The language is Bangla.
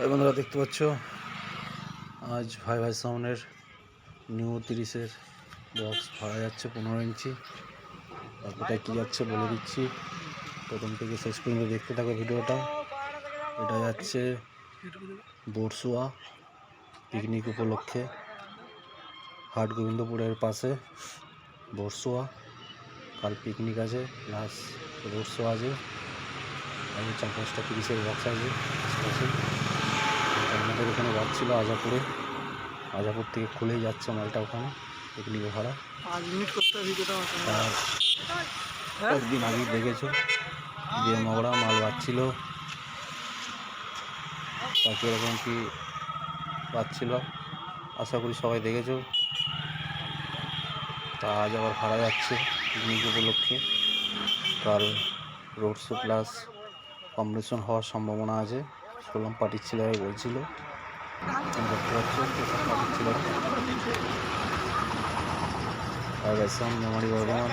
ভাই বন্ধুরা দেখতে পাচ্ছ আজ ভাই ভাই সাউন্ডের নিউ 30-এর বক্স ভাড়া যাচ্ছে 15 ইঞ্চি। আর কোথায় কী যাচ্ছে বলে দিচ্ছি, প্রথম থেকে শেষ পর্যন্ত দেখতে থাকো ভিডিওটা। এটা যাচ্ছে বরসুয়া পিকনিক উপলক্ষে, হাট গোবিন্দপুরের পাশে বরসুয়া। কাল পিকনিক আছে প্লাস বরসুয়া আছে, আর 4-5টা 30-এর বক্স আছে স্পেশাল। আমাদের এখানে যাচ্ছিলো আজাপুর থেকে খুলেই যাচ্ছে মালটা ওখানে পিকনিকে ভাড়া। 5 মিনিট করতে ভিডিওটা আর একদিন আগে দেখেছো যে মগড়া মাল পাচ্ছিল, তা কীরকম কী পাচ্ছিল আশা করি সবাই দেখেছো। তা আজ আবার ভাড়া যাচ্ছে পিকনিক উপলক্ষে। কাল রোড শো প্লাস কম্পিটিশন হওয়ার সম্ভাবনা আছে, শুনলাম পার্টির ছেলেরা বলছিল। দেখতে পাচ্ছ এসব পার্টির ছেলেরা আর মেমারি বর্ধমান